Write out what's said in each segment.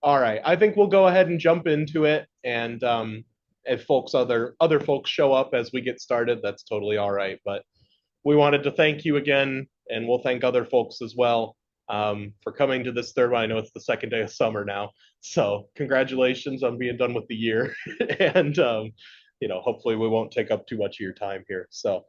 All right. I think we'll go ahead and jump into it. And if other folks show up as we get started, that's totally all right. But we wanted to thank you again, and we'll thank other folks as well for coming to this third one. I know it's the second day of summer now, so congratulations on being done with the year, and hopefully we won't take up too much of your time here. So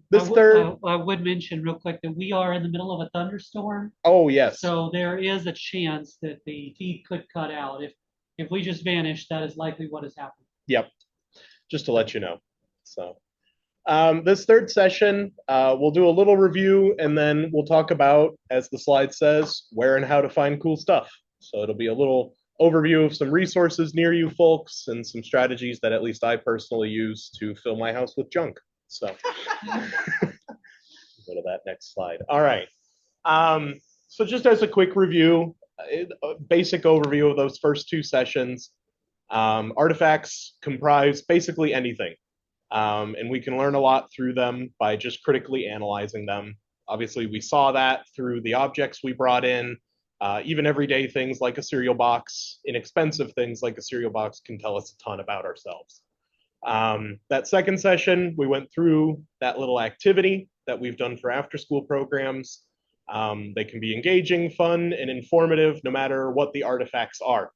this third, I would mention real quick that we are in the middle of a thunderstorm, oh yes, so there is a chance that the feed could cut out. If we just vanish, that is likely what has happened. yep, just to let you know. So. This third session, we'll do a little review and then we'll talk about, as the slide says, where and how to find cool stuff. So it'll be a little overview of some resources near you folks and some strategies that at least I personally use to fill my house with junk. So go to that next slide. All right. So just as a quick review, a basic overview of those first two sessions. Artifacts comprise basically anything. And we can learn a lot through them by just critically analyzing them. Obviously, we saw that through the objects we brought in. Even everyday things like a cereal box, inexpensive things like a cereal box can tell us a ton about ourselves. That second session, we went through that little activity that we've done for after school programs. They can be engaging, fun, and informative no matter what the artifacts are.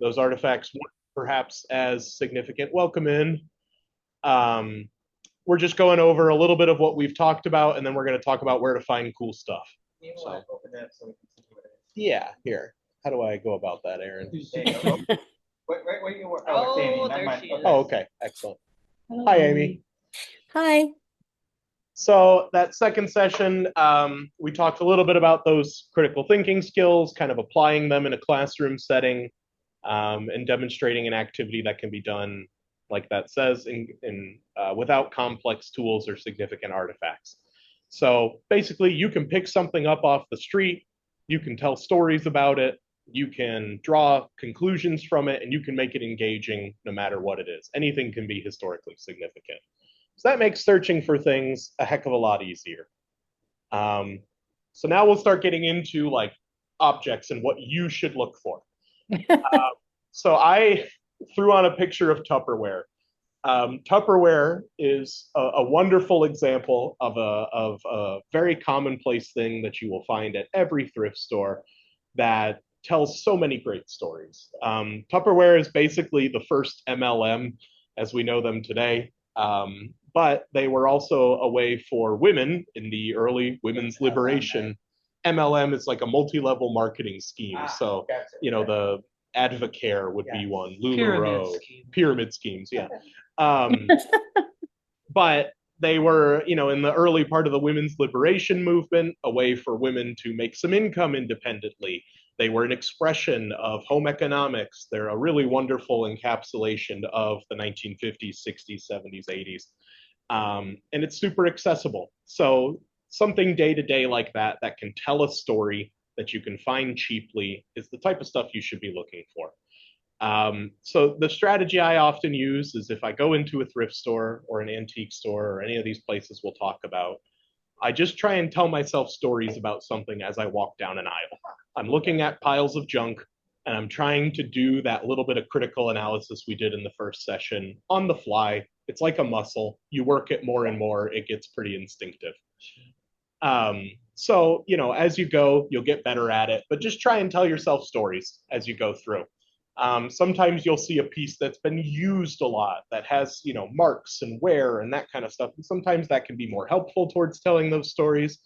Those artifacts weren't perhaps as significant. Welcome in. Um, we're just going over a little bit of what we've talked about, and then we're going to talk about where to find cool stuff. So, yeah, here. How do I go about that, Aaron? Wait, you were. Oh, it's Amy. Oh, Never there mind. she Okay. is. Oh, okay, excellent. Hello, Hi, Amy. Amy. Hi. So that second session, we talked a little bit about those critical thinking skills, kind of applying them in a classroom setting, and demonstrating an activity that can be done, like that says, without complex tools or significant artifacts. So basically, you can pick something up off the street, you can tell stories about it, you can draw conclusions from it, and you can make it engaging no matter what it is. Anything can be historically significant. So that makes searching for things a heck of a lot easier. Um, so now we'll start getting into like objects and what you should look for. So I threw on a picture of Tupperware. Tupperware is a wonderful example of a very commonplace thing that you will find at every thrift store that tells so many great stories. Tupperware is basically the first MLM as we know them today. But they were also a way for women in the early women's liberation. MLM is like a multi-level marketing scheme. So, the Advocare would be one, LuLaRoe, pyramid schemes, yeah. Um, but they were, in the early part of the women's liberation movement, a way for women to make some income independently. They were an expression of home economics. They're a really wonderful encapsulation of the 1950s, 60s, 70s, 80s. And it's super accessible. So something day to day like that, that can tell a story that you can find cheaply, is the type of stuff you should be looking for. So the strategy I often use is if I go into a thrift store or an antique store or any of these places we'll talk about, I just try and tell myself stories about something as I walk down an aisle. I'm looking at piles of junk and I'm trying to do that little bit of critical analysis we did in the first session on the fly. It's like a muscle. You work it more and more, it gets pretty instinctive. So, as you go, you'll get better at it, but just try and tell yourself stories as you go through. Sometimes you'll see a piece that's been used a lot that has, marks and wear and that kind of stuff. And sometimes that can be more helpful towards telling those stories.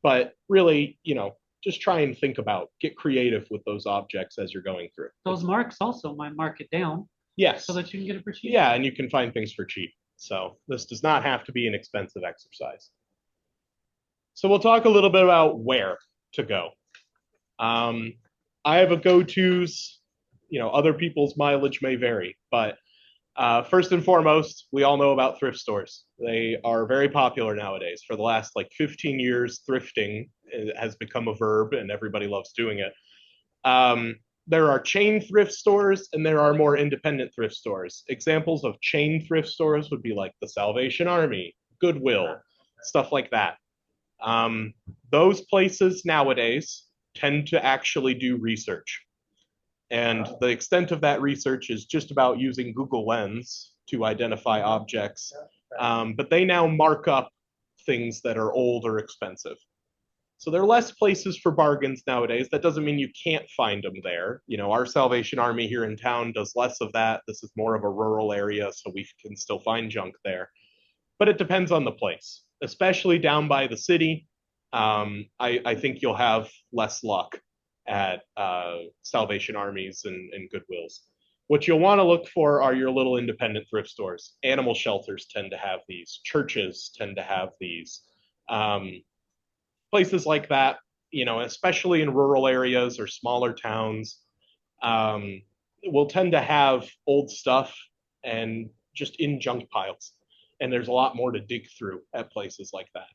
But really, just try and get creative with those objects as you're going through. Those marks also might mark it down. Yes. So that you can get it for cheap. Yeah, and you can find things for cheap. So this does not have to be an expensive exercise. So we'll talk a little bit about where to go. I have a go-tos. Other people's mileage may vary, but first and foremost, we all know about thrift stores. They are very popular nowadays. For the last 15 years, thrifting has become a verb and everybody loves doing it. There are chain thrift stores and there are more independent thrift stores. Examples of chain thrift stores would be like the Salvation Army, Goodwill, stuff like that. Those places nowadays tend to actually do research. And the extent of that research is just about using Google Lens to identify objects. But they now mark up things that are old or expensive. So there are less places for bargains nowadays. That doesn't mean you can't find them there. You know, our Salvation Army here in town does less of that. This is more of a rural area, so we can still find junk there. But it depends on the place, especially down by the city. I think you'll have less luck at Salvation Armies and Goodwills. What you'll want to look for are your little independent thrift stores. Animal shelters tend to have these. Churches tend to have these. Places like that, you know, especially in rural areas or smaller towns, will tend to have old stuff and just in junk piles. And there's a lot more to dig through at places like that.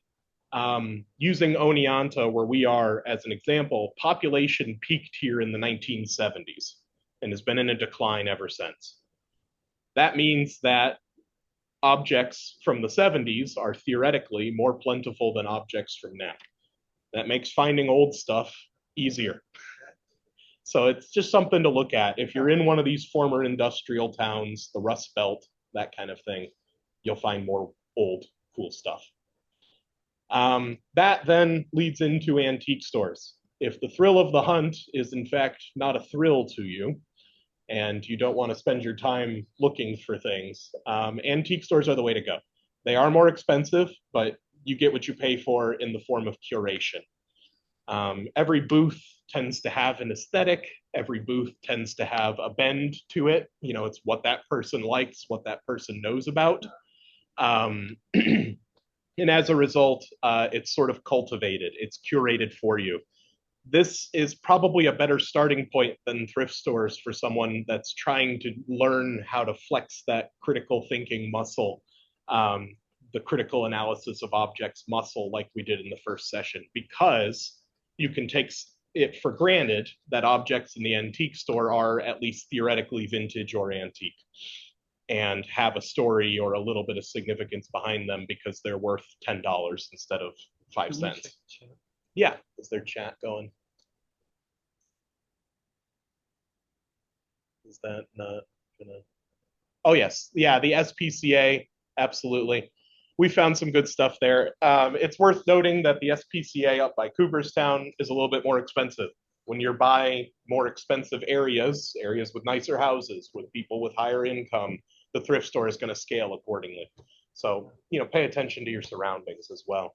Using Oneonta, where we are as an example, population peaked here in the 1970s and has been in a decline ever since. That means that objects from the 70s are theoretically more plentiful than objects from now. That makes finding old stuff easier. So it's just something to look at. If you're in one of these former industrial towns, the Rust Belt, that kind of thing, you'll find more old, cool stuff. That then leads into antique stores. If the thrill of the hunt is in fact not a thrill to you, and you don't want to spend your time looking for things, antique stores are the way to go. They are more expensive, but you get what you pay for in the form of curation. Every booth tends to have an aesthetic. Every booth tends to have a bend to it. You know, it's what that person likes, what that person knows about. And as a result, it's sort of cultivated. It's curated for you. This is probably a better starting point than thrift stores for someone that's trying to learn how to flex that critical thinking muscle, the critical analysis of objects muscle like we did in the first session, because you can take it for granted that objects in the antique store are at least theoretically vintage or antique and have a story or a little bit of significance behind them because they're worth $10 instead of 5 cents. Yeah, is there chat going? Is that not gonna? Oh yes, yeah, the SPCA, absolutely. We found some good stuff there. It's worth noting that the SPCA up by Cooperstown is a little bit more expensive. When you're by more expensive areas, areas with nicer houses, with people with higher income, the thrift store is going to scale accordingly. So, you know, pay attention to your surroundings as well.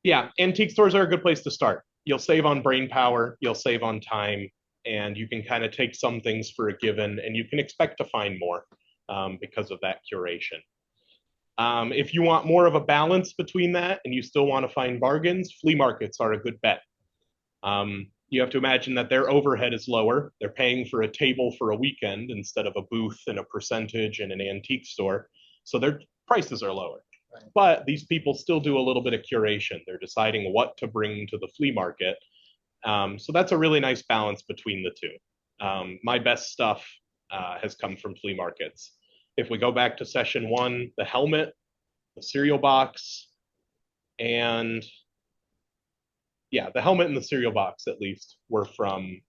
Yeah, antique stores are a good place to start. You'll save on brain power, you'll save on time, and you can kind of take some things for a given, and you can expect to find more because of that curation. If you want more of a balance between that and you still want to find bargains, flea markets are a good bet. You have to imagine that their overhead is lower. They're paying for a table for a weekend instead of a booth and a percentage in an antique store. So their prices are lower. Right. But these people still do a little bit of curation. They're deciding what to bring to the flea market. So that's a really nice balance between the two. My best stuff has come from flea markets. If we go back to session 1, the helmet, the cereal box, and yeah, the helmet and the cereal box at least were from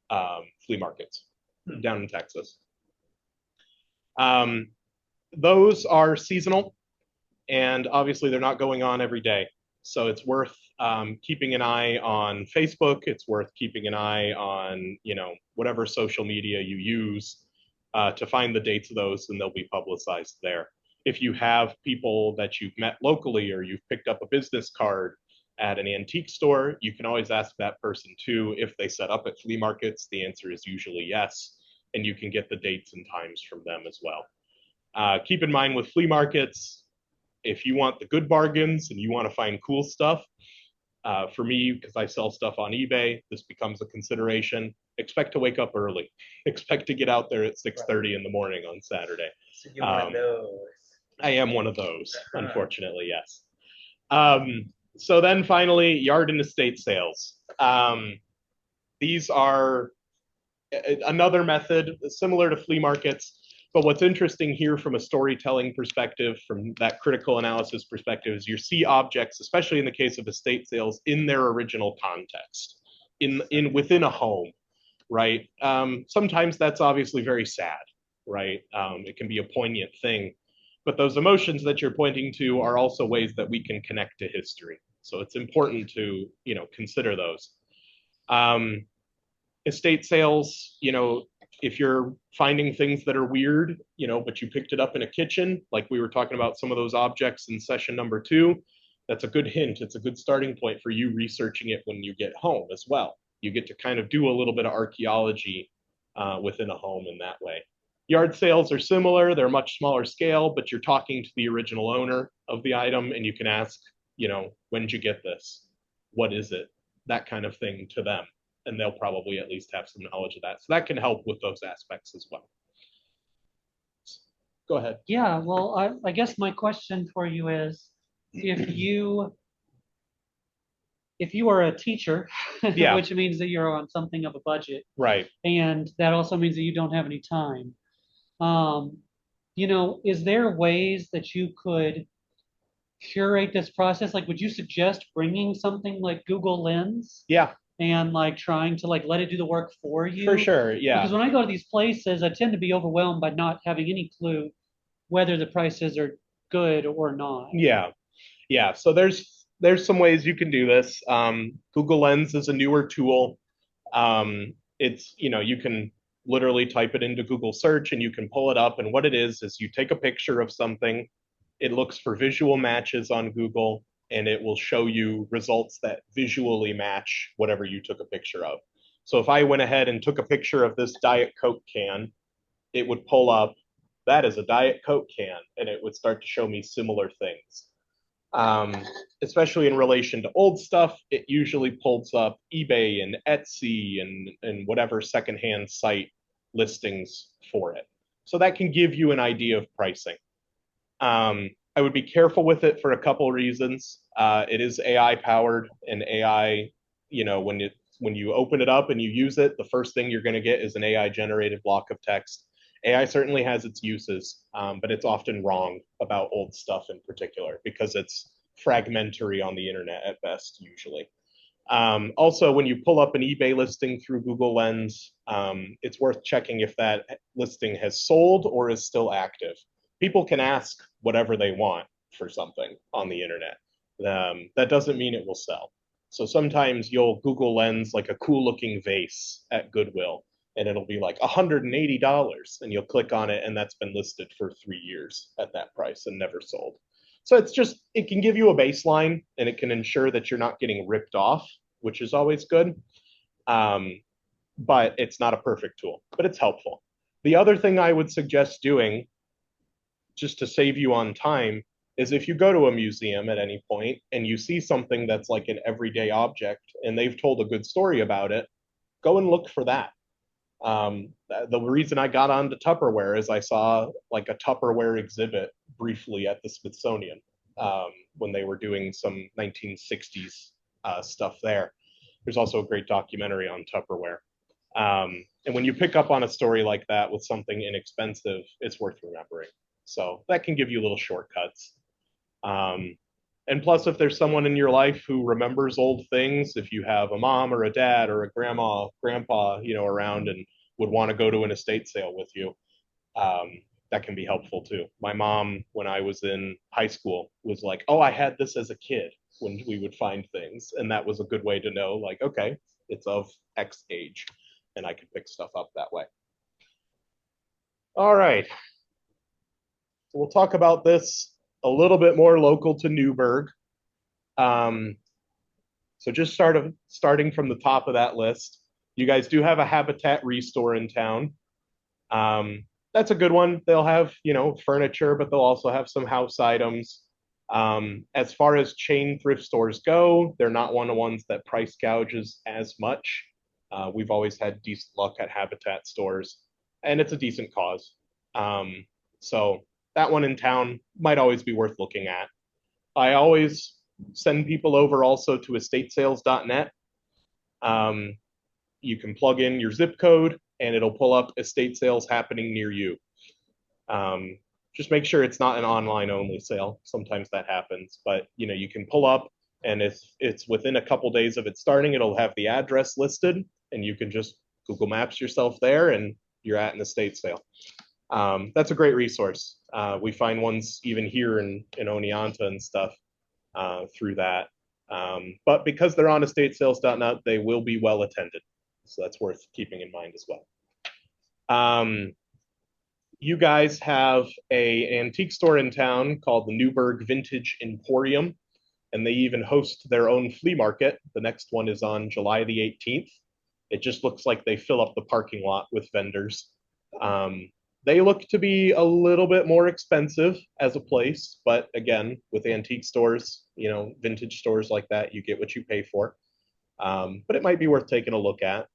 flea markets down in Texas. Those are seasonal, and obviously they're not going on every day. So it's worth keeping an eye on Facebook. It's worth keeping an eye on, you know, whatever social media you use to find the dates of those, and they'll be publicized there. If you have people that you've met locally or you've picked up a business card at an antique store, you can always ask that person too if they set up at flea markets. The answer is usually yes, and you can get the dates and times from them as well. Keep in mind with flea markets, if you want the good bargains and you want to find cool stuff, for me, because I sell stuff on eBay, this becomes a consideration. Expect to wake up early. Expect to get out there at 6:30 in the morning on Saturday. So you're one of those. I am one of those, unfortunately, yes. So then finally, yard and estate sales. These are another method similar to flea markets, but what's interesting here from a storytelling perspective, from that critical analysis perspective, is you see objects, especially in the case of estate sales, in their original context, within a home, right? Sometimes that's obviously very sad, right? It can be a poignant thing, but those emotions that you're pointing to are also ways that we can connect to history. So it's important to, consider those. Um, Estate sales, if you're finding things that are weird, but you picked it up in a kitchen, like we were talking about some of those objects in session number 2, that's a good hint. It's a good starting point for you researching it when you get home as well. You get to kind of do a little bit of archaeology within a home in that way. Yard sales are similar. They're much smaller scale, but you're talking to the original owner of the item and you can ask, when did you get this? What is it? That kind of thing to them. And they'll probably at least have some knowledge of that. So that can help with those aspects as well. Go ahead. Yeah, well, I guess my question for you is, if you are a teacher, Yeah. which means that you're on something of a budget, Right. and that also means that you don't have any time. Is there ways that you could curate this process? Like, would you suggest bringing something like Google Lens Yeah, and like trying to like let it do the work for you? for sure. Yeah. Because when I go to these places, I tend to be overwhelmed by not having any clue whether the prices are good or not. Yeah. Yeah. So there's some ways you can do this. Google Lens is a newer tool. It's, you can literally type it into Google search and you can pull it up. And what it is you take a picture of something, it looks for visual matches on Google, and it will show you results that visually match whatever you took a picture of. So if I went ahead and took a picture of this Diet Coke can, it would pull up, that is a Diet Coke can, and it would start to show me similar things. Especially in relation to old stuff, it usually pulls up eBay and Etsy and whatever secondhand site listings for it. So that can give you an idea of pricing. I would be careful with it for a couple reasons. It is AI powered, and AI, when you open it up and you use it, the first thing you're going to get is an AI generated block of text. AI certainly has its uses, but it's often wrong about old stuff in particular because it's fragmentary on the internet at best, usually. Also, when you pull up an eBay listing through Google Lens, it's worth checking if that listing has sold or is still active. People can ask whatever they want for something on the internet. That doesn't mean it will sell. So sometimes you'll Google Lens like a cool looking vase at Goodwill, and it'll be like $180, and you'll click on it, and that's been listed for 3 years at that price and never sold. So it can give you a baseline, and it can ensure that you're not getting ripped off, which is always good. But it's not a perfect tool, but it's helpful. The other thing I would suggest doing, just to save you on time, is if you go to a museum at any point and you see something that's like an everyday object and they've told a good story about it, go and look for that. The reason I got onto Tupperware is I saw like a Tupperware exhibit briefly at the Smithsonian when they were doing some 1960s stuff there. There's also a great documentary on Tupperware. And when you pick up on a story like that with something inexpensive, it's worth remembering. So that can give you little shortcuts. And plus, if there's someone in your life who remembers old things, if you have a mom or a dad or a grandma, grandpa, around and would want to go to an estate sale with you, that can be helpful too. My mom, when I was in high school, was like, "Oh, I had this as a kid," when we would find things, and that was a good way to know, like, okay, it's of X age, and I could pick stuff up that way. All right. So we'll talk about this a little bit more local to Newburgh. So just starting from the top of that list, you guys do have a Habitat Restore in town. That's a good one. They'll have, furniture, but they'll also have some house items. As far as chain thrift stores go, they're not one of the ones that price gouges as much. We've always had decent luck at Habitat stores, and it's a decent cause. So that one in town might always be worth looking at. I always send people over also to estatesales.net. You can plug in your zip code and it'll pull up estate sales happening near you. Just make sure it's not an online only sale. Sometimes that happens, but you can pull up, and if it's within a couple days of it starting, it'll have the address listed and you can just Google Maps yourself there, and you're at an estate sale. That's a great resource. We find ones even here in Oneonta and stuff through that. But because they're on estatesales.net, they will be well attended. So that's worth keeping in mind as well. You guys have a antique store in town called the Newburgh Vintage Emporium, and they even host their own flea market. The next one is on July the 18th. It just looks like they fill up the parking lot with vendors. They look to be a little bit more expensive as a place, but again, with antique stores, you know, vintage stores like that, you get what you pay for. But it might be worth taking a look at.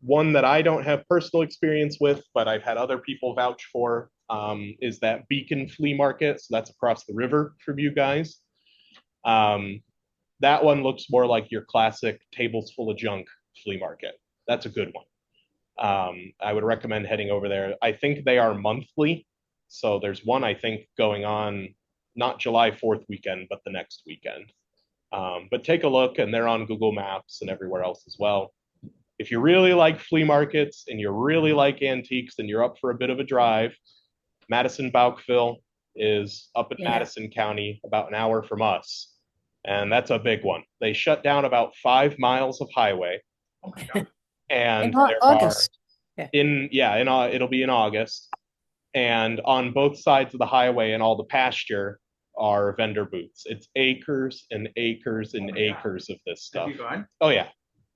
One that I don't have personal experience with, but I've had other people vouch for, is that Beacon Flea Market. So that's across the river from you guys. That one looks more like your classic tables full of junk flea market. That's a good one. I would recommend heading over there. I think they are monthly. So there's one, I think, going on not July 4th weekend, but the next weekend. But take a look, and they're on Google Maps and everywhere else as well. If you really like flea markets and you really like antiques and you're up for a bit of a drive, Madison Bouckville is up in Madison County, about an hour from us. And that's a big one. They shut down about 5 miles of highway. Oh my God. And In there August. it'll be in August. And on both sides of the highway and all the pasture are vendor booths. It's acres and acres and acres of this stuff. Have you gone? Oh yeah,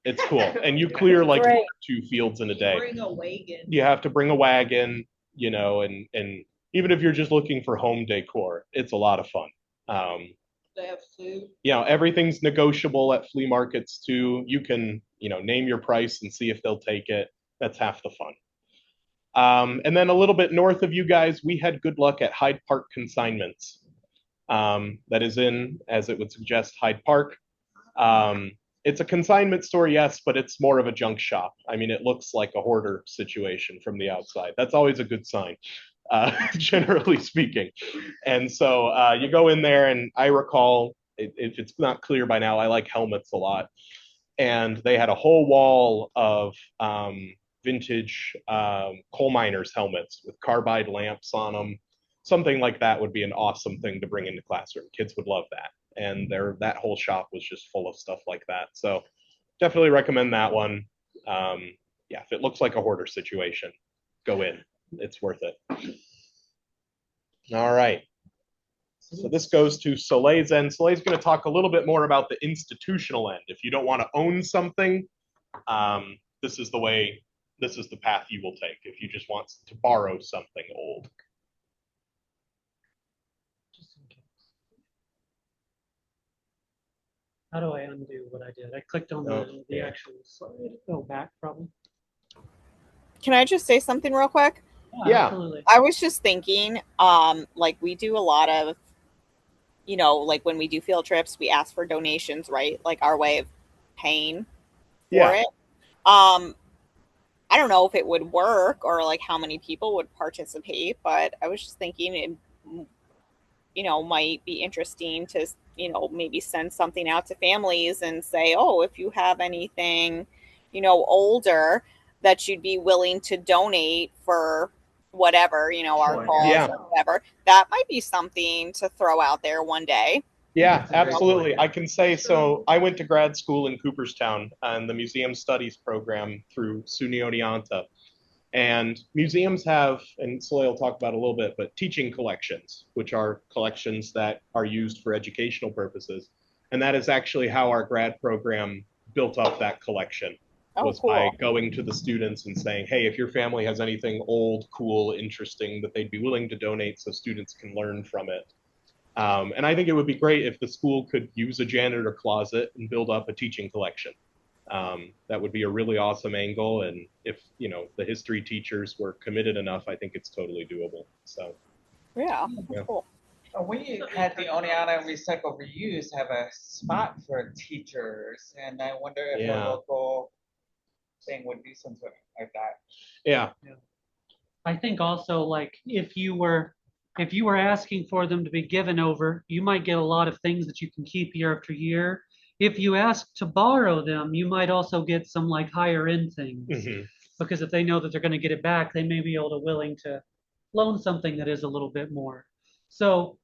it's cool. And you clear like Great. 2 fields in a day. Bring a wagon. You have to bring a wagon, you know, and even if you're just looking for home decor, it's a lot of fun. They have food. You know, everything's negotiable at flea markets too. You can, you know, name your price and see if they'll take it. That's half the fun. And then a little bit north of you guys, we had good luck at Hyde Park Consignments. That is in, as it would suggest, Hyde Park. It's a consignment store, yes, but it's more of a junk shop. I mean, it looks like a hoarder situation from the outside. That's always a good sign, generally speaking. And so you go in there, and I recall, if it's not clear by now, I like helmets a lot. And they had a whole wall of vintage coal miners' helmets with carbide lamps on them. Something like that would be an awesome thing to bring into classroom. Kids would love that. And that whole shop was just full of stuff like that. So definitely recommend that one. Yeah, if it looks like a hoarder situation, go in. It's worth it. All right. So this goes to Soleil's end. Soleil's going to talk a little bit more about the institutional end. If you don't want to own something, this is the path you will take if you just want to borrow something old. How do I undo what I did? I clicked on the actual slide. Go back, probably. Can I just say something real quick? Yeah. Absolutely. I was just thinking, like we do a lot of, you know, like when we do field trips, we ask for donations, right? Like our way of paying for it. I don't know if it would work or like how many people would participate, but I was just thinking it, you know, might be interesting to, you know, maybe send something out to families and say, oh, if you have anything, you know, older that you'd be willing to donate for whatever, you know, our cause or whatever, that might be something to throw out there one day. Yeah, absolutely. I can say, so I went to grad school in Cooperstown and the Museum Studies program through SUNY Oneonta. And museums have, and Soleil will talk about it a little bit, but teaching collections, which are collections that are used for educational purposes. And that is actually how our grad program built up that collection, was by going to the students and saying, hey, if your family has anything old, cool, interesting that they'd be willing to donate so students can learn from it. And I think it would be great if the school could use a janitor closet and build up a teaching collection. That would be a really awesome angle. And if, you know, the history teachers were committed enough, I think it's totally doable. So, yeah. Cool. We had the Oneonta Recycle Reuse have a spot for teachers, and I wonder if a local thing would do something like that. Yeah. I think also, like, if you were asking for them to be given over, you might get a lot of things that you can keep year after year. if you ask to borrow them, you might also get some like higher end things. Mhm. Because if they know that they're going to get it back, they may be willing to loan something that is a little bit more. So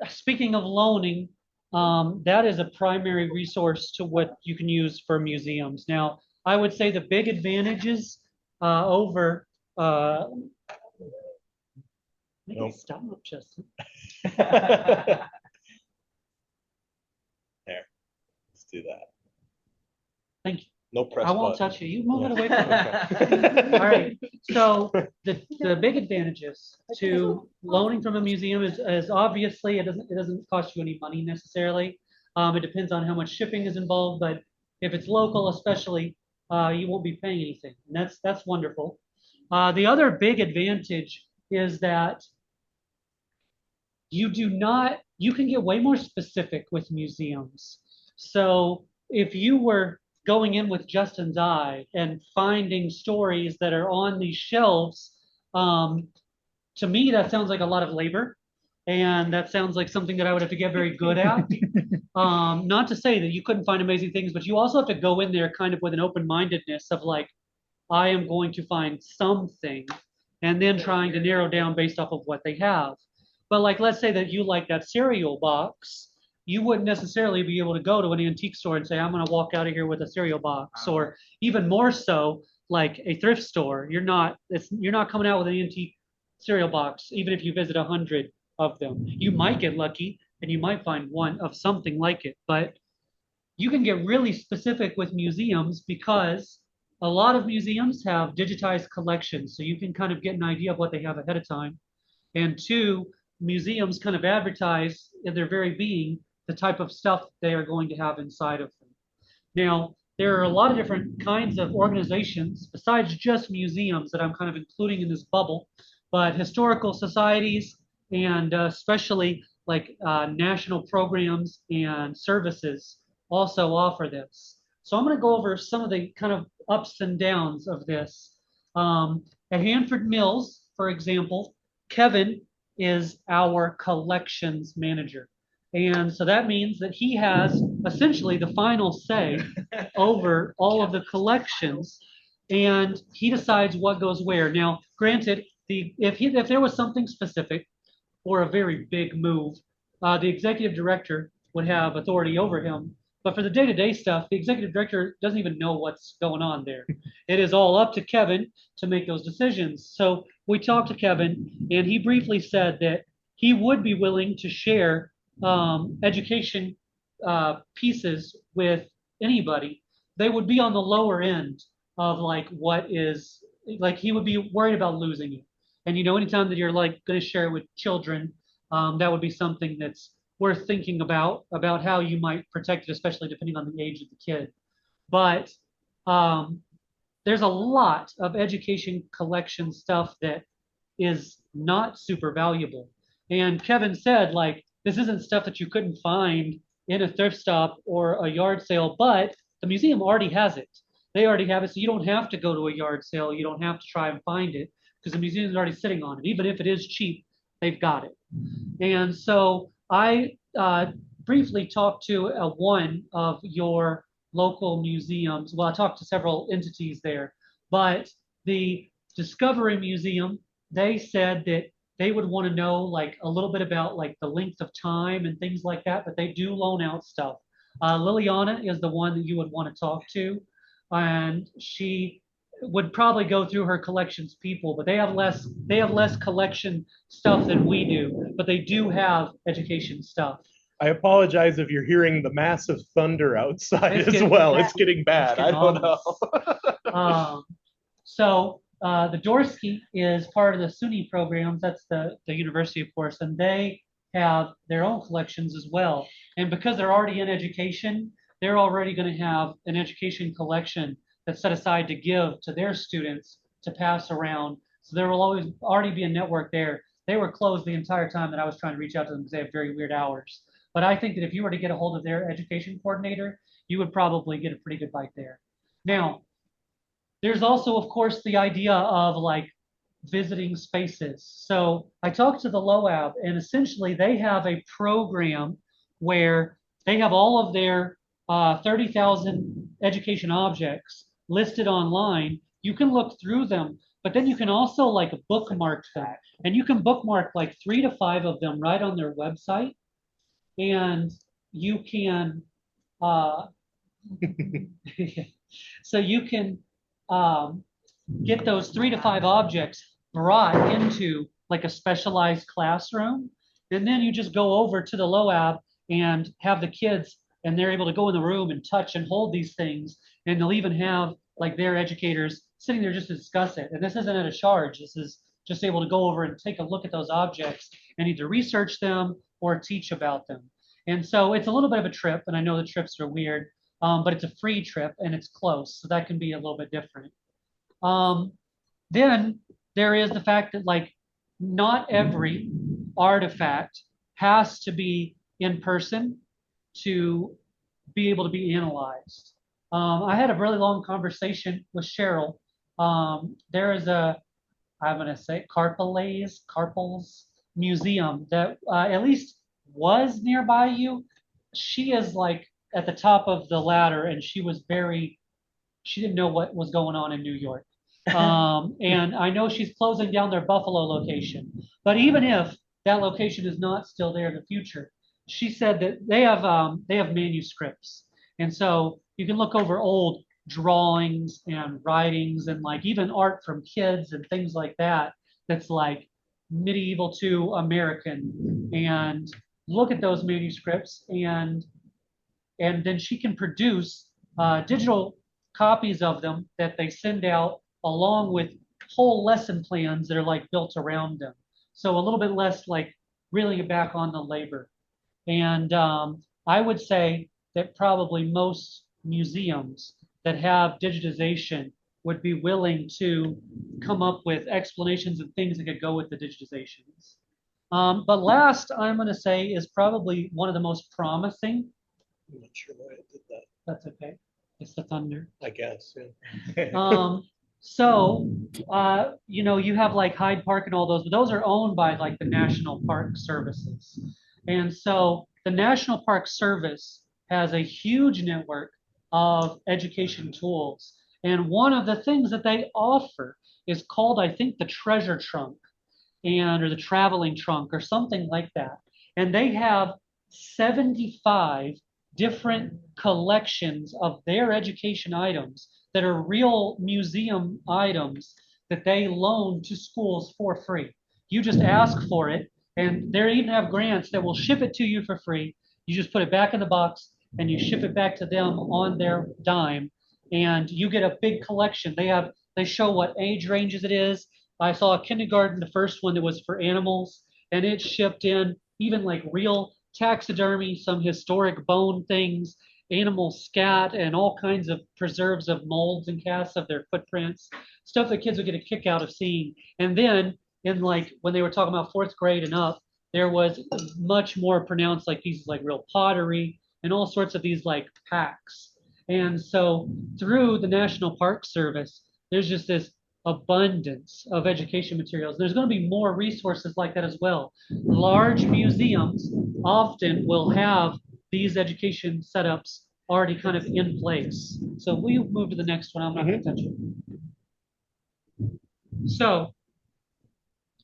speaking of loaning, that is a primary resource to what you can use for museums. Now, I would say the big advantages over make Nope. it stop, Justin. There. Let's do that. Thank you. No press I won't button. touch you. You move it away Yeah. from me. Okay. All right. So the big advantages to loaning from a museum is obviously it doesn't cost you any money necessarily. It depends on how much shipping is involved, but if it's local, especially, you won't be paying anything, and that's wonderful. The other big advantage is that you can get way more specific with museums. So if you were going in with Justin's eye and finding stories that are on these shelves, to me, that sounds like a lot of labor. And that sounds like something that I would have to get very good at. Not to say that you couldn't find amazing things, but you also have to go in there kind of with an open-mindedness of like, I am going to find something and then trying to narrow down based off of what they have. But like, let's say that you like that cereal box, you wouldn't necessarily be able to go to an antique store and say, I'm going to walk out of here with a cereal box, or even more so, like a thrift store. You're not coming out with an antique cereal box, even if you visit 100 of them. You might get lucky and you might find one of something like it, but you can get really specific with museums because a lot of museums have digitized collections, so you can kind of get an idea of what they have ahead of time. And two, museums kind of advertise in their very being the type of stuff they are going to have inside of them. Now, there are a lot of different kinds of organizations besides just museums that I'm kind of including in this bubble, but historical societies and especially like national programs and services also offer this. So I'm going to go over some of the kind of ups and downs of this. At Hanford Mills, for example, Kevin is our collections manager. And so that means that he has essentially the final say over all of the collections, and he decides what goes where. Now, granted, if there was something specific or a very big move, the executive director would have authority over him. But for the day-to-day stuff, the executive director doesn't even know what's going on there. It is all up to Kevin to make those decisions. So we talked to Kevin, and he briefly said that he would be willing to share education pieces with anybody. They would be on the lower end of like what is like he would be worried about losing it. And anytime that you're like going to share it with children, that would be something that's worth thinking about how you might protect it, especially depending on the age of the kid. But there's a lot of education collection stuff that is not super valuable. And Kevin said, like, this isn't stuff that you couldn't find in a thrift stop or a yard sale, but the museum already has it. They already have it, so you don't have to go to a yard sale. You don't have to try and find it because the museum is already sitting on it. Even if it is cheap, they've got it. And so I briefly talked to one of your local museums. Well, I talked to several entities there, but the Discovery Museum, they said that they would want to know like a little bit about like the length of time and things like that, but they do loan out stuff. Liliana is the one that you would want to talk to, and she would probably go through her collections people, but they have less collection stuff than we do, but they do have education stuff. I apologize if you're hearing the massive thunder outside It's as getting well. bad. It's getting bad. It's getting I don't know. So the Dorsky is part of the SUNY programs. That's the university, of course, and they have their own collections as well. And because they're already in education, they're already going to have an education collection that's set aside to give to their students to pass around. So there will always already be a network there. They were closed the entire time that I was trying to reach out to them because they have very weird hours. But I think that if you were to get a hold of their education coordinator, you would probably get a pretty good bite there. Now, there's also, of course, the idea of like visiting spaces. So I talked to the LOAB, and essentially they have a program where they have all of their 30,000 education objects listed online. You can look through them, but then you can also like bookmark them. And you can bookmark like 3 to 5 of them right on their website. And you can, so you can get those 3 to 5 objects brought into like a specialized classroom. And then you just go over to the LOAB and have the kids, and they're able to go in the room and touch and hold these things. And they'll even have like their educators sitting there just to discuss it. And this isn't at a charge. This is just able to go over and take a look at those objects and either research them or teach about them. And so it's a little bit of a trip, and I know the trips are weird, but it's a free trip and it's close, so that can be a little bit different. Then there is the fact that like not every artifact has to be in person to be able to be analyzed. I had a really long conversation with Cheryl. There is I'm going to say Carpels Museum that at least was nearby you. She is like at the top of the ladder, and she didn't know what was going on in New York. And I know she's closing down their Buffalo location. But even if that location is not still there in the future, she said that they have manuscripts. And so you can look over old drawings and writings and like even art from kids and things like that that's like medieval to American, and look at those manuscripts, and then she can produce digital copies of them that they send out along with whole lesson plans that are like built around them. So a little bit less like reeling it back on the labor. And I would say that probably most museums that have digitization would be willing to come up with explanations and things that could go with the digitizations. But last, I'm going to say is probably one of the most promising. I'm not sure why I did that. That's okay. It's the thunder. I guess. Yeah. So, you have like Hyde Park and all those, but those are owned by like the National Park Services. And so the National Park Service has a huge network of education tools. And one of the things that they offer is called, I think, the treasure trunk or the traveling trunk or something like that. And they have 75 different collections of their education items that are real museum items that they loan to schools for free. You just ask for it, and they even have grants that will ship it to you for free. You just put it back in the box and you ship it back to them on their dime, and you get a big collection. They show what age ranges it is. I saw a kindergarten, the first one that was for animals, and it shipped in even like real taxidermy, some historic bone things, animal scat, and all kinds of preserves of molds and casts of their footprints, stuff that kids would get a kick out of seeing. And then in like when they were talking about 4th grade and up, there was much more pronounced like pieces like real pottery and all sorts of these like packs. And so through the National Park Service, there's just this abundance of education materials. There's going to be more resources like that as well. Large museums often will have these education setups already kind of in place. So we move to the next one. I'm not going to touch it. So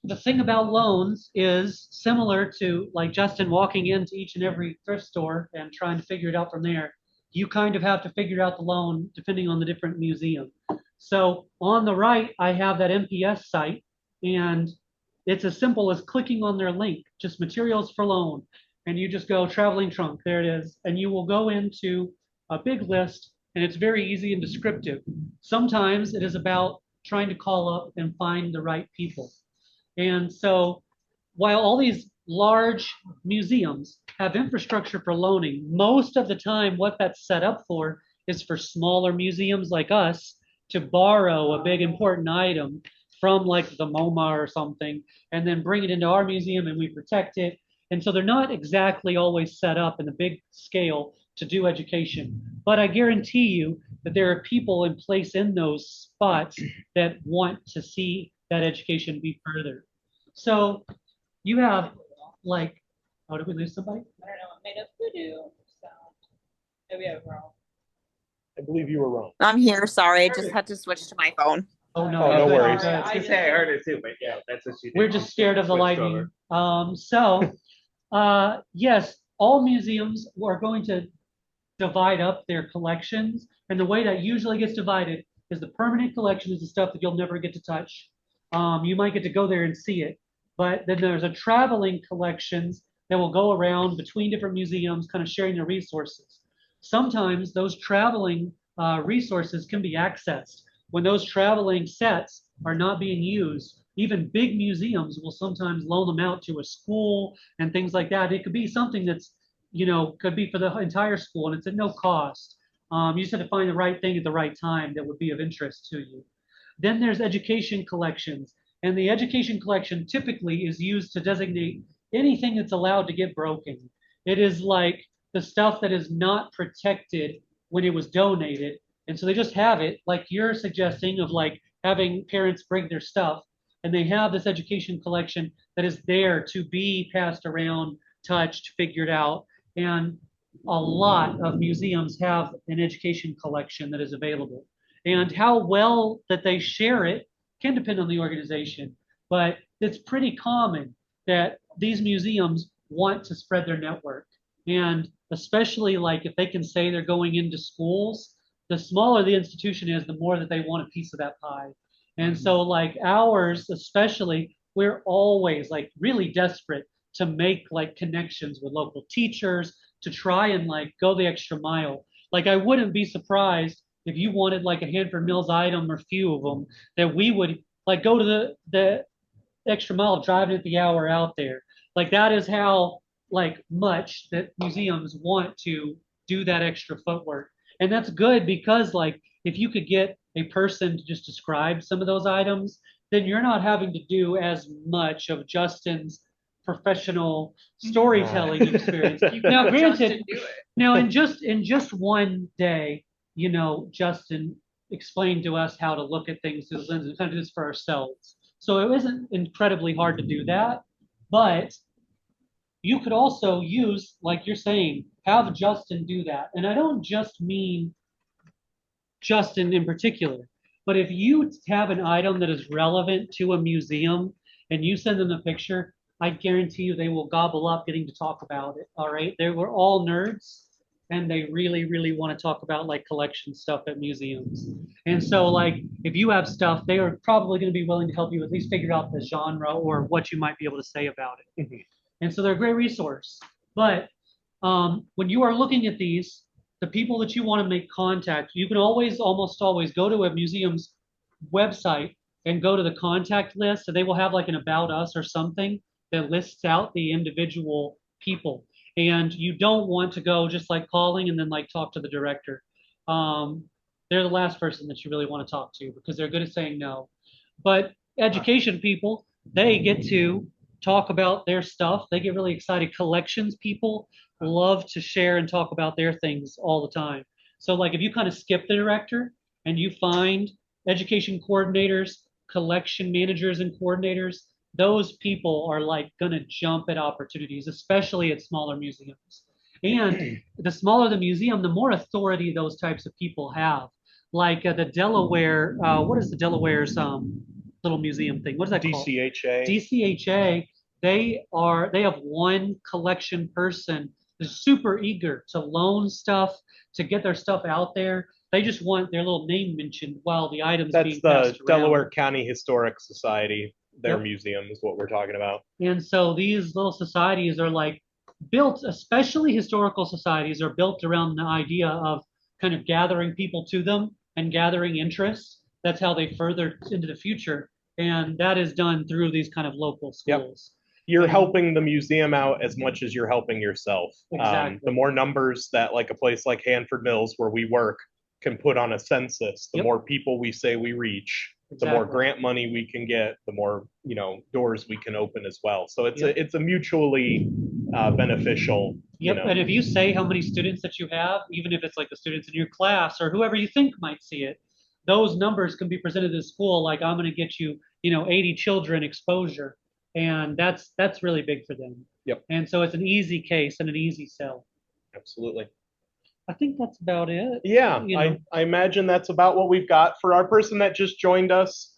the thing about loans is similar to like Justin walking into each and every thrift store and trying to figure it out from there. You kind of have to figure out the loan depending on the different museum. So on the right, I have that MPS site, and it's as simple as clicking on their link, just materials for loan. And you just go traveling trunk, there it is. And you will go into a big list, and it's very easy and descriptive. Sometimes it is about trying to call up and find the right people. And so while all these large museums have infrastructure for loaning, most of the time what that's set up for is for smaller museums like us to borrow a big important item from like the MoMA or something, and then bring it into our museum and we protect it. And so they're not exactly always set up in a big scale to do education. But I guarantee you that there are people in place in those spots that want to see that education be further. So you have like, oh, did we lose somebody? I don't know, it made a voodoo sound. Maybe I'm wrong. I believe you were wrong. I'm here. Sorry, I just had to switch to my phone. Oh no, Oh, no you're good, worries. you're good. I say I heard it too, but yeah, that's what she did. We're just scared of the Switched lightning. over. Yes, all museums are going to divide up their collections. And the way that usually gets divided is the permanent collection is the stuff that you'll never get to touch. You might get to go there and see it. But then there's a traveling collections that will go around between different museums, kind of sharing their resources. Sometimes those traveling resources can be accessed. When those traveling sets are not being used, even big museums will sometimes loan them out to a school and things like that. It could be something that's, could be for the entire school and it's at no cost. You just have to find the right thing at the right time that would be of interest to you. Then there's education collections, and the education collection typically is used to designate anything that's allowed to get broken. It is like the stuff that is not protected when it was donated. And so they just have it, like you're suggesting, of like having parents bring their stuff. And they have this education collection that is there to be passed around, touched, figured out. And a lot of museums have an education collection that is available. And how well that they share it can depend on the organization. But it's pretty common that these museums want to spread their network. And especially like if they can say they're going into schools, the smaller the institution is, the more that they want a piece of that pie. And so like ours, especially, we're always like really desperate to make like connections with local teachers to try and like go the extra mile. Like I wouldn't be surprised if you wanted like a Hanford Mills item or a few of them that we would like go to the extra mile driving at the hour out there. Like that is how like much that museums want to do that extra footwork. And that's good because like if you could get a person to just describe some of those items, then you're not having to do as much of Justin's professional storytelling experience. Now, granted, now in just one day, Justin explained to us how to look at things through the lens and kind of do this for ourselves. So it isn't incredibly hard to do that, but you could also use, like you're saying, have Justin do that. And I don't just mean Justin in particular, but if you have an item that is relevant to a museum and you send them a picture, I guarantee you they will gobble up getting to talk about it. All right. They were all nerds and they really, really want to talk about like collection stuff at museums. And so like if you have stuff, they are probably going to be willing to help you at least figure out the genre or what you might be able to say about it. Mm-hmm. And so they're a great resource. But when you are looking at these, the people that you want to make contact, you can almost always go to a museum's website and go to the contact list, and they will have like an about us or something that lists out the individual people. And you don't want to go just like calling and then like talk to the director. They're the last person that you really want to talk to because they're good at saying no. But education people, they get to talk about their stuff. They get really excited. Collections people love to share and talk about their things all the time. So like if you kind of skip the director and you find education coordinators, collection managers and coordinators, those people are like gonna jump at opportunities, especially at smaller museums. And the smaller the museum, the more authority those types of people have. Like the Delaware, what is the Delaware's little museum thing? What is that called? DCHA. DCHA. They have one collection person is super eager to loan stuff, to get their stuff out there. They just want their little name mentioned while the items being passed around. That's the Delaware County Historic Society. Their museum is what we're talking about. And so these little societies are like built, especially historical societies, are built around the idea of kind of gathering people to them and gathering interest. That's how they further into the future. And that is done through these kind of local schools. Yep. You're helping the museum out as much as you're helping yourself. Exactly. The more numbers that like a place like Hanford Mills where we work can put on a census, the more people we say we reach, the more grant money we can get, the more doors we can open as well. So it's a mutually beneficial. And if you say how many students that you have, even if it's like the students in your class or whoever you think might see it, those numbers can be presented to the school. Like I'm going to get you 80 children exposure. And that's really big for them. Yep. And so it's an easy case and an easy sell. Absolutely. I think that's about it. Yeah, You know. I imagine that's about what we've got. For our person that just joined us,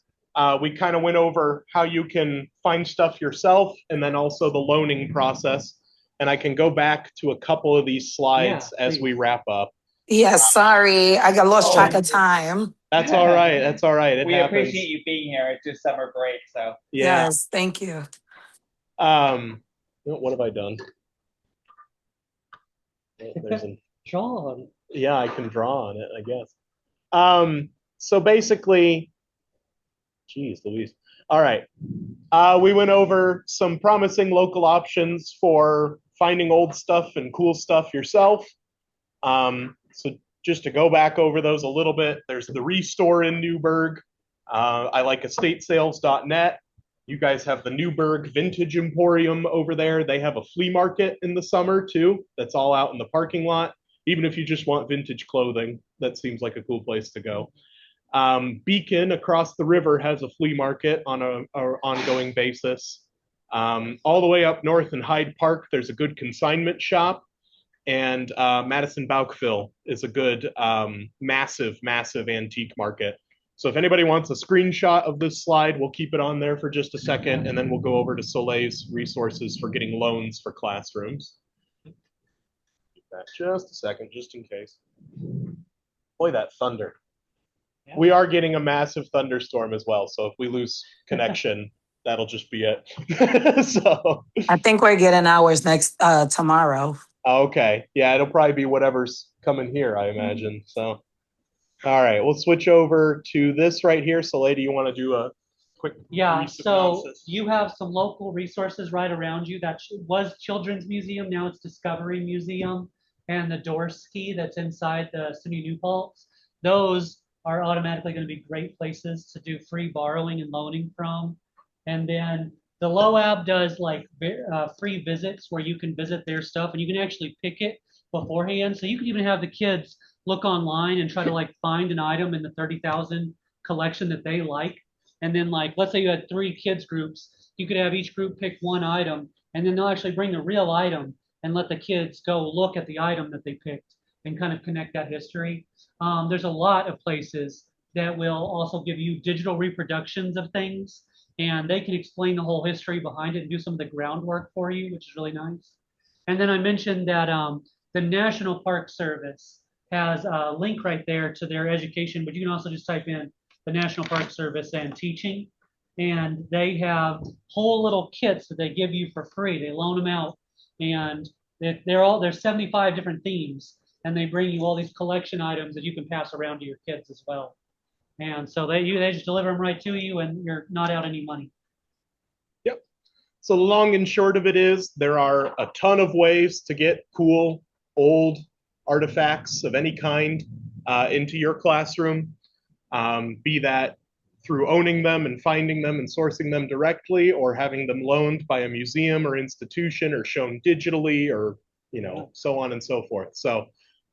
we kind of went over how you can find stuff yourself and then also the loaning process. And I can go back to a couple of these slides as we wrap up. Yeah, sorry, I got lost track of time. That's all right. That's all right. It We happens. appreciate you being here. It's just summer break, so. Yeah. Yes, thank you. What have I done? Oh, there's an Draw on it. Yeah, I can draw on it, I guess. So basically, geez, Louise. All right. We went over some promising local options for finding old stuff and cool stuff yourself. So just to go back over those a little bit, there's the Restore in Newburgh. I like estatesales.net. You guys have the Newburgh Vintage Emporium over there. They have a flea market in the summer too. That's all out in the parking lot. Even if you just want vintage clothing, that seems like a cool place to go. Beacon across the river has a flea market on an ongoing basis. All the way up north in Hyde Park, there's a good consignment shop. And Madison Bouckville is a good massive antique market. So if anybody wants a screenshot of this slide, we'll keep it on there for just a second, and then we'll go over to Soleil's resources for getting loans for classrooms. Just a second, just in case. Boy, that thunder. Yeah. We are getting a massive thunderstorm as well, so if we lose connection, that'll just be it. So I think we're getting ours next tomorrow. Okay. Yeah, it'll probably be whatever's coming here, I imagine. So, all right, we'll switch over to this right here. So, lady, you want to do a quick? Yeah. So you have some local resources right around you. That was Children's Museum. Now it's Discovery Museum, and the Doorsky that's inside the SUNY New Paltz. Those are automatically going to be great places to do free borrowing and loaning from. And then the LOAB does like free visits where you can visit their stuff and you can actually pick it beforehand. So you can even have the kids look online and try to like find an item in the 30,000 collection that they like. And then like, let's say you had 3 kids groups, you could have each group pick one item and then they'll actually bring the real item and let the kids go look at the item that they picked and kind of connect that history. There's a lot of places that will also give you digital reproductions of things, and they can explain the whole history behind it and do some of the groundwork for you, which is really nice. And then I mentioned that the National Park Service has a link right there to their education, but you can also just type in the National Park Service and teaching, and they have whole little kits that they give you for free. They loan them out, and there's 75 different themes, and they bring you all these collection items that you can pass around to your kids as well. And so they just deliver them right to you, and you're not out any money. Yep. So the long and short of it is there are a ton of ways to get cool old artifacts of any kind into your classroom, be that through owning them and finding them and sourcing them directly, or having them loaned by a museum or institution, or shown digitally, or so on and so forth. So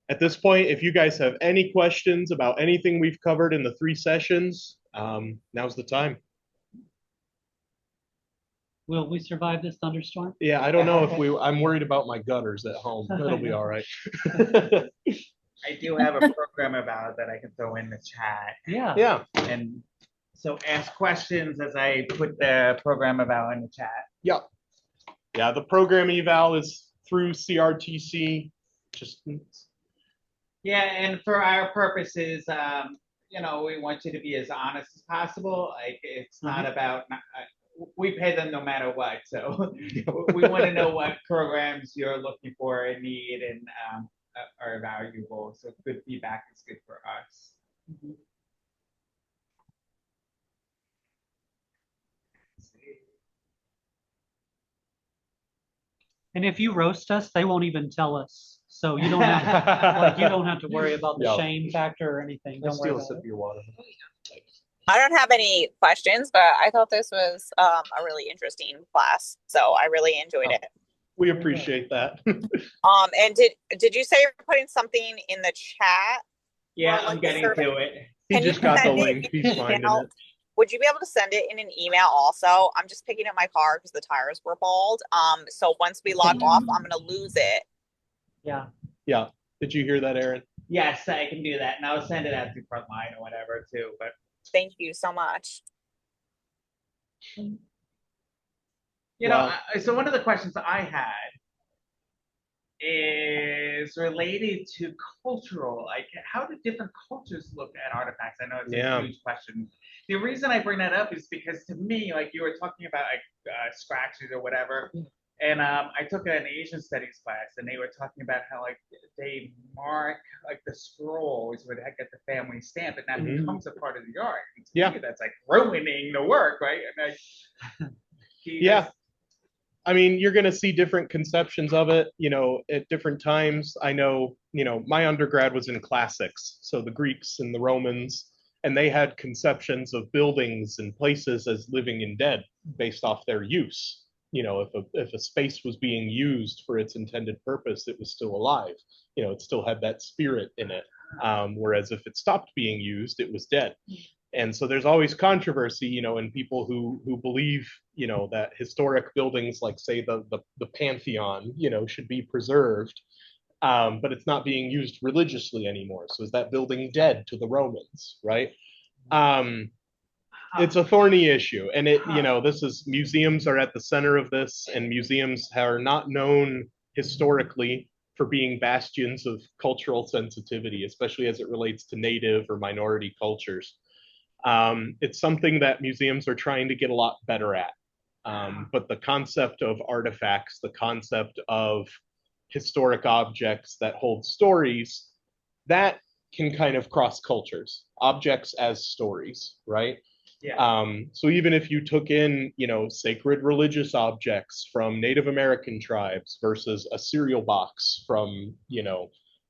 at this point, if you guys have any questions about anything we've covered in the 3 sessions, now's the time. Will we survive this thunderstorm? Yeah, I don't know if I'm worried about my gutters at home. It'll be all right. I do have a program about it that I can throw in the chat. Yeah. Yeah. And so ask questions as I put the program eval in the chat. Yeah. Yeah, the program eval is through CRTC. Yeah, and for our purposes, we want you to be as honest as possible. Like, it's not about, we pay them no matter what. So we want to know what programs you're looking for and need and are valuable. So good feedback is good for us. Mm-hmm. And if you roast us, they won't even tell us. So you don't have to worry about the shame factor or anything. Don't worry about it. Your water. I don't have any questions, but I thought this was a really interesting class. So I really enjoyed it. We appreciate that. And did you say you're putting something in the chat? Yeah, I'm getting to it. He just got the link. He's finding it. Would you be able to send it in an email also? I'm just picking up my car because the tires were bald. So once we log off, I'm going to lose it. Yeah. Yeah. Did you hear that, Aaron? Yes, I can do that, and I'll send it out through Frontline or whatever too. But Thank you so much. so one of the questions I had is related to cultural, like how do different cultures look at artifacts? I know it's a huge question. The reason I bring that up is because to me, like you were talking about like scratches or whatever, and I took an Asian studies class, and they were talking about how like they mark like the scrolls where they get the family stamp, and that becomes a part of the art. And to me, that's like ruining the work, right? And like, I mean, you're going to see different conceptions of it, at different times. I know, my undergrad was in classics, so the Greeks and the Romans, and they had conceptions of buildings and places as living and dead based off their use. If a space was being used for its intended purpose, it was still alive. It still had that spirit in it. Whereas if it stopped being used, it was dead. And so there's always controversy, in people who believe, that historic buildings like, say, the Pantheon, should be preserved, but it's not being used religiously anymore. So is that building dead to the Romans, right? It's a thorny issue, and museums are at the center of this, and museums are not known historically for being bastions of cultural sensitivity, especially as it relates to native or minority cultures. It's something that museums are trying to get a lot better at. But the concept of artifacts, the concept of historic objects that hold stories, that can kind of cross cultures, objects as stories, right? Yeah. So even if you took in, sacred religious objects from Native American tribes versus a cereal box from,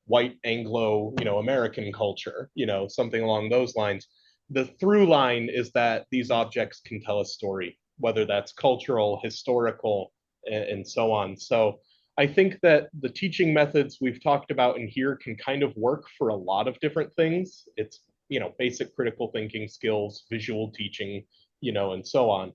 white Anglo, American culture, something along those lines, the through line is that these objects can tell a story, whether that's cultural, historical, and so on. So I think that the teaching methods we've talked about in here can kind of work for a lot of different things. It's, basic critical thinking skills, visual teaching, and so on.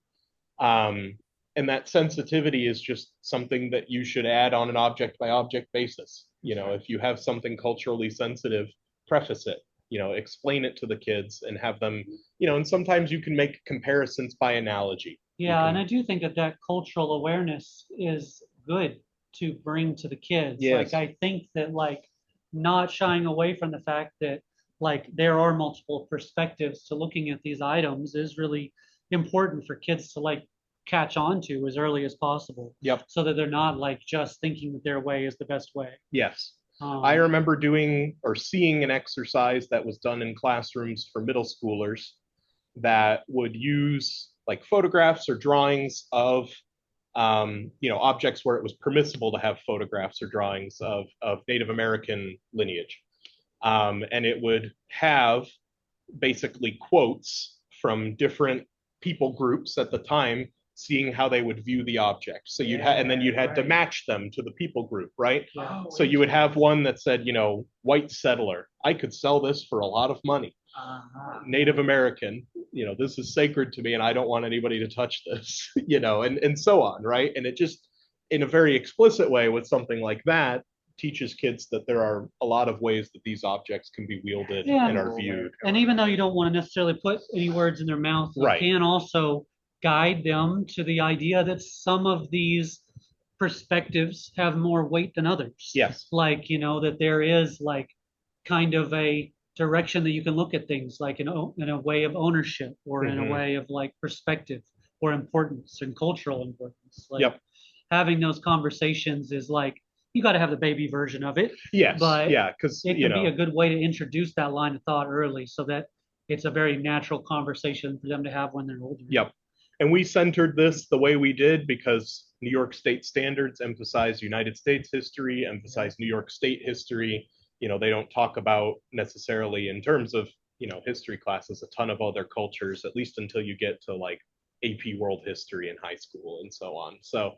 And that sensitivity is just something that you should add on an object by object basis. If you have something culturally sensitive, preface it, explain it to the kids and have them, and sometimes you can make comparisons by analogy. Yeah, and I do think that cultural awareness is good to bring to the kids. Yes. Like, I think that not shying away from the fact that there are multiple perspectives to looking at these items is really important for kids to catch on to as early as possible. Yep. So that they're not just thinking that their way is the best way. Yes. I remember doing or seeing an exercise that was done in classrooms for middle schoolers that would use photographs or drawings of objects where it was permissible to have photographs or drawings of Native American lineage. And it would have basically quotes from different people groups at the time, seeing how they would view the object. So you'd and then you'd had to match them to the people group, right? Oh, so you would have one that said, white settler, I could sell this for a lot of money. Native American, this is sacred to me and I don't want anybody to touch this, and so on, right? And it just, in a very explicit way with something like that, teaches kids that there are a lot of ways that these objects can be wielded and are viewed. And even though you don't want to necessarily put any words in their mouth, you can also guide them to the idea that some of these perspectives have more weight than others. Yes. That there is kind of a direction that you can look at things in a way of ownership or in a way of perspective or importance and cultural importance. Having those conversations is you got to have the baby version of it. Yes. But because it can be a good way to introduce that line of thought early so that it's a very natural conversation for them to have when they're older. Yep. And we centered this the way we did because New York State standards emphasize United States history, emphasize New York State history. They don't talk about necessarily in terms of, history classes, a ton of other cultures, at least until you get to AP World History in high school and so on. So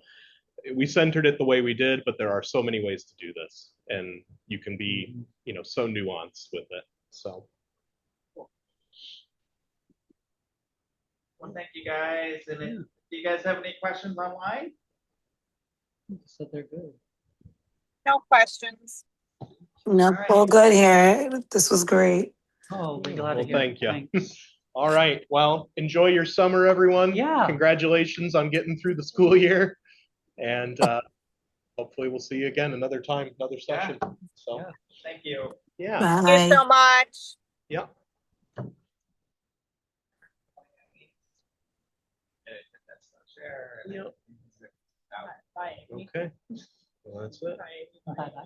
we centered it the way we did, but there are so many ways to do this and you can be, so nuanced with it. So. Well, thank you guys. And do you guys have any questions online? So they're good. No questions. No, all good here. This was great. Oh, we're glad to Well, hear. thank you. Thanks. All right. Well, enjoy your summer, everyone. Yeah. Congratulations on getting through the school year. And hopefully we'll see you again another time, another session. So, Yeah. Thank you. yeah. Thank you Bye. so much. Yeah. Share. Yep. Out. Bye. Okay. Well, that's it. Bye. Bye-bye.